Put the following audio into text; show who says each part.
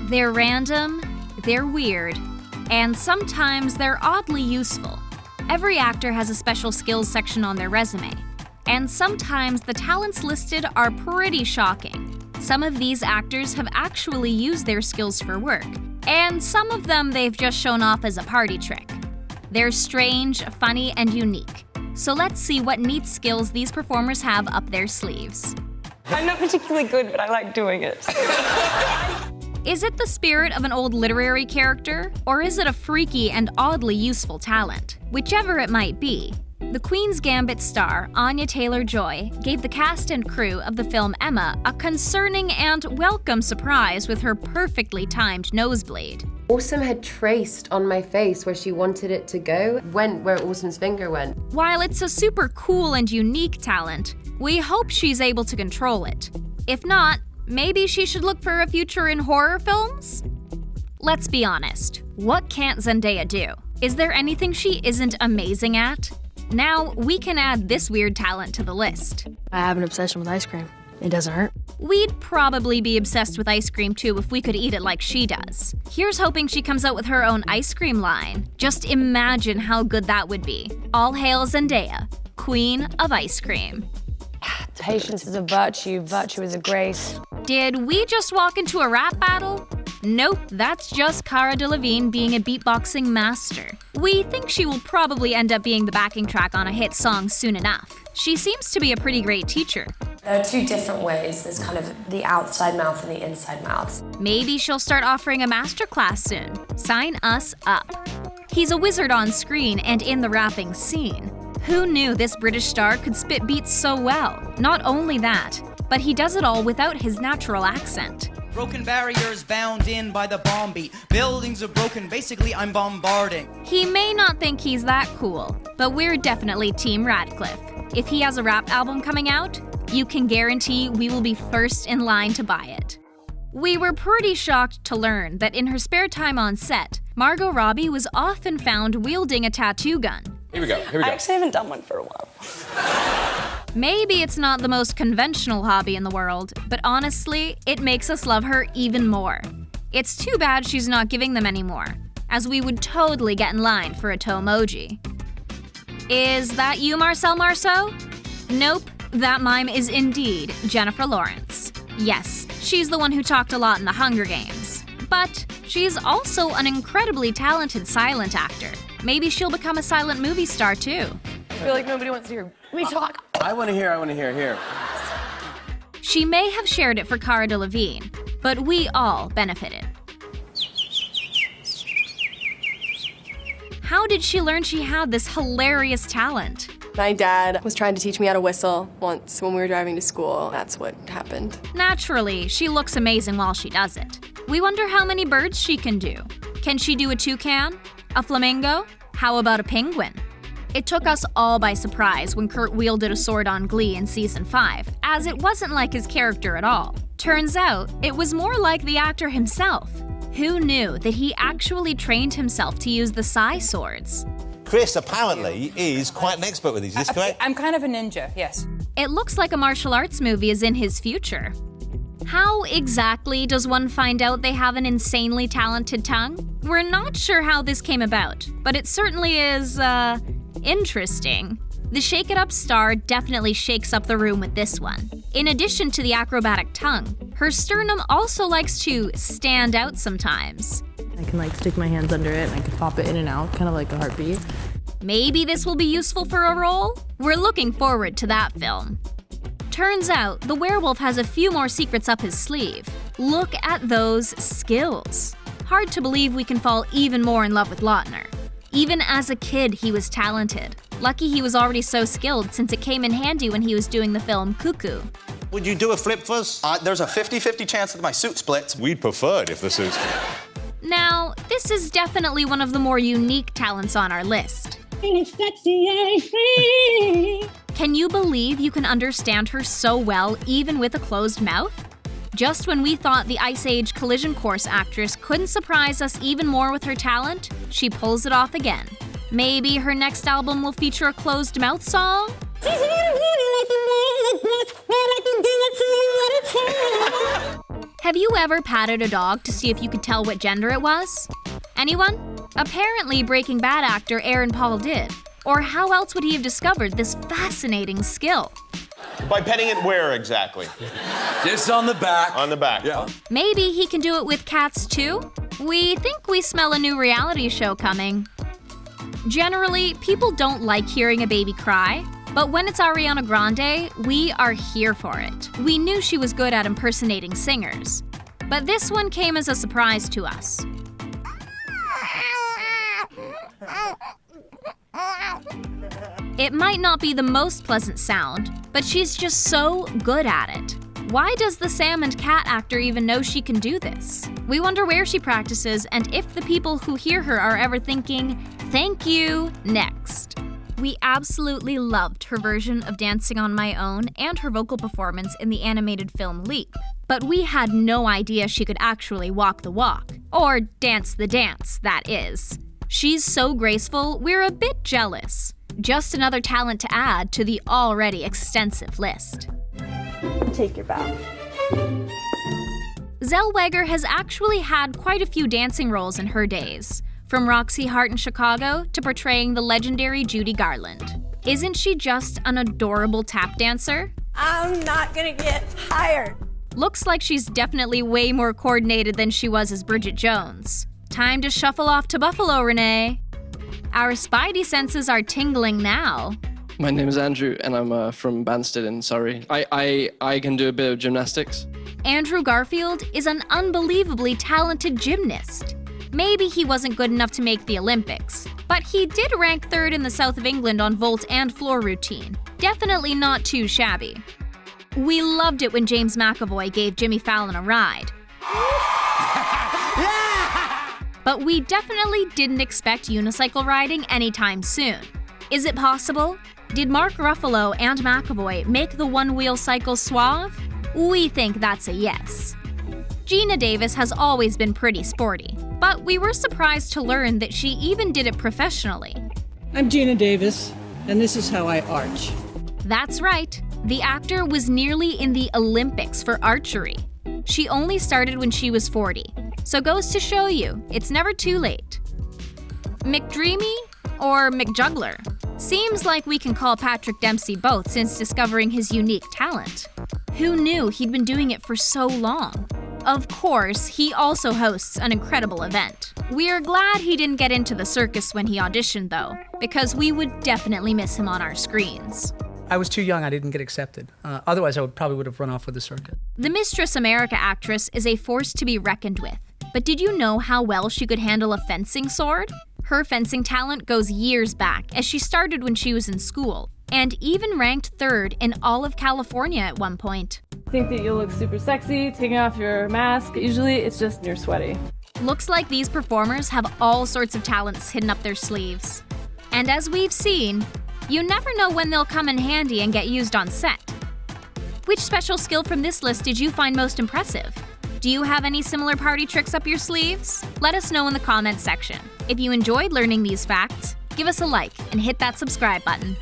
Speaker 1: They're random, they're weird, and sometimes they're oddly useful. Every actor has a special skills section on their resume, and sometimes the talents listed are pretty shocking. Some of these actors have actually used their skills for work, and some of them they've just shown off as a party trick. They're strange, funny, and unique. So let's see what neat skills these performers have up their sleeves.
Speaker 2: I'm not particularly good, but I like doing it.
Speaker 1: Is it the spirit of an old literary character, or is it a freaky and oddly useful talent? Whichever it might be, the Queen's Gambit star, Anya Taylor-Joy, gave the cast and crew of the film Emma a concerning and welcome surprise with her perfectly timed nosebleed.
Speaker 3: Awesome had traced on my face where she wanted it to go, where Awesom's finger went.
Speaker 1: While it's a super cool and unique talent, we hope she's able to control it. If not, maybe she should look for a future in horror films? Let's be honest, what can't Zendaya do? Is there anything she isn't amazing at? Now, we can add this weird talent to the list.
Speaker 4: I have an obsession with ice cream. It doesn't hurt.
Speaker 1: We'd probably be obsessed with ice cream too if we could eat it like she does. Here's hoping she comes out with her own ice cream line. Just imagine how good that would be. All hail Zendaya, Queen of Ice Cream.
Speaker 2: Patience is a virtue, virtue is a grace.
Speaker 1: Did we just walk into a rap battle? Nope, that's just Cara Delevingne being a beatboxing master. We think she will probably end up being the backing track on a hit song soon enough. She seems to be a pretty great teacher.
Speaker 5: There are two different ways. There's kind of the outside mouth and the inside mouth.
Speaker 1: Maybe she'll start offering a masterclass soon. Sign us up. He's a wizard on screen and in the rapping scene. Who knew this British star could spit beats so well? Not only that, but he does it all without his natural accent.
Speaker 6: Broken barriers bound in by the bomb beat. Buildings are broken, basically I'm bombarding.
Speaker 1: He may not think he's that cool, but we're definitely Team Radcliffe. If he has a rap album coming out, you can guarantee we will be first in line to buy it. We were pretty shocked to learn that in her spare time on set, Margot Robbie was often found wielding a tattoo gun.
Speaker 7: Here we go.
Speaker 2: I actually haven't done one for a while.
Speaker 1: Maybe it's not the most conventional hobby in the world, but honestly, it makes us love her even more. It's too bad she's not giving them anymore, as we would totally get in line for a toe emoji. Is that you, Marcel Marceau? Nope, that mime is indeed Jennifer Lawrence. Yes, she's the one who talked a lot in the Hunger Games. But she's also an incredibly talented silent actor. Maybe she'll become a silent movie star too.
Speaker 2: I feel like nobody wants to hear me talk.
Speaker 7: I want to hear, here.
Speaker 1: She may have shared it for Cara Delevingne, but we all benefited. How did she learn she had this hilarious talent?
Speaker 8: My dad was trying to teach me how to whistle once when we were driving to school. That's what happened.
Speaker 1: Naturally, she looks amazing while she does it. We wonder how many birds she can do. Can she do a toucan? A flamingo? How about a penguin? It took us all by surprise when Kurt wielded a sword on Glee in season 5, as it wasn't like his character at all. Turns out, it was more like the actor himself. Who knew that he actually trained himself to use the Sai swords?
Speaker 9: Chris apparently is quite an expert with these, is this correct?
Speaker 10: I'm kind of a ninja, yes.
Speaker 1: It looks like a martial arts movie is in his future. How exactly does one find out they have an insanely talented tongue? We're not sure how this came about, but it certainly is, interesting. The Shake It Up star definitely shakes up the room with this one. In addition to the acrobatic tongue, her sternum also likes to stand out sometimes.
Speaker 4: I can stick my hands under it and I can pop it in and out, kind of like a heartbeat.
Speaker 1: Maybe this will be useful for a role? We're looking forward to that film. Turns out, the werewolf has a few more secrets up his sleeve. Look at those skills. Hard to believe we can fall even more in love with Lautner. Even as a kid, he was talented. Lucky he was already so skilled since it came in handy when he was doing the film Cuckoo.
Speaker 9: Would you do a flip for us?
Speaker 6: There's a 50-50 chance that my suit splits.
Speaker 7: We'd prefer it if the suit's...
Speaker 1: Now, this is definitely one of the more unique talents on our list. Can you believe you can understand her so well even with a closed mouth? Just when we thought the Ice Age Collision Course actress couldn't surprise us even more with her talent, she pulls it off again. Maybe her next album will feature a closed mouth song? Have you ever patted a dog to see if you could tell what gender it was? Anyone? Apparently Breaking Bad actor Aaron Paul did. Or how else would he have discovered this fascinating skill?
Speaker 7: By petting it where exactly?
Speaker 10: Just on the back.
Speaker 7: On the back.
Speaker 10: Yeah.
Speaker 1: Maybe he can do it with cats too? We think we smell a new reality show coming. Generally, people don't like hearing a baby cry, but when it's Ariana Grande, we are here for it. We knew she was good at impersonating singers, but this one came as a surprise to us. It might not be the most pleasant sound, but she's just so good at it. Why does the Sam and Cat actor even know she can do this? We wonder where she practices and if the people who hear her are ever thinking, "Thank you, next." We absolutely loved her version of Dancing on My Own and her vocal performance in the animated film Leap. But we had no idea she could actually walk the walk, or dance the dance, that is. She's so graceful, we're a bit jealous. Just another talent to add to the already extensive list.
Speaker 11: Take your bow.
Speaker 1: Zellweger has actually had quite a few dancing roles in her days, from Roxy Hart in Chicago to portraying the legendary Judy Garland. Isn't she just an adorable tap dancer?
Speaker 11: I'm not gonna get hired.
Speaker 1: Looks like she's definitely way more coordinated than she was as Bridget Jones. Time to shuffle off to Buffalo, Renee. Our spidey senses are tingling now.
Speaker 12: My name is Andrew, and I'm from Banstead in Surrey. I can do a bit of gymnastics.
Speaker 1: Andrew Garfield is an unbelievably talented gymnast. Maybe he wasn't good enough to make the Olympics, but he did rank 3rd in the south of England on vault and floor routine. Definitely not too shabby. We loved it when James McAvoy gave Jimmy Fallon a ride. But we definitely didn't expect unicycle riding anytime soon. Is it possible? Did Mark Ruffalo and McAvoy make the one-wheel cycle suave? We think that's a yes. GEENA Davis has always been pretty sporty, but we were surprised to learn that she even did it professionally.
Speaker 13: I'm GEENA Davis, and this is how I arch.
Speaker 1: That's right. The actor was nearly in the Olympics for archery. She only started when she was 40, so goes to show you, it's never too late. McDreamy or McJuggler? Seems like we can call Patrick Dempsey both since discovering his unique talent. Who knew he'd been doing it for so long? Of course, he also hosts an incredible event. We're glad he didn't get into the circus when he auditioned though, because we would definitely miss him on our screens.
Speaker 14: I was too young, I didn't get accepted. Otherwise, I probably would have run off with the circuit.
Speaker 1: The Mistress America actress is a force to be reckoned with. But did you know how well she could handle a fencing sword? Her fencing talent goes years back, as she started when she was in school, and even ranked 3rd in all of California at one point.
Speaker 15: Think that you'll look super sexy, taking off your mask. Usually it's just you're sweaty.
Speaker 1: Looks like these performers have all sorts of talents hidden up their sleeves. And as we've seen, you never know when they'll come in handy and get used on set. Which special skill from this list did you find most impressive? Do you have any similar party tricks up your sleeves? Let us know in the comments section. If you enjoyed learning these facts, give us a like and hit that subscribe button.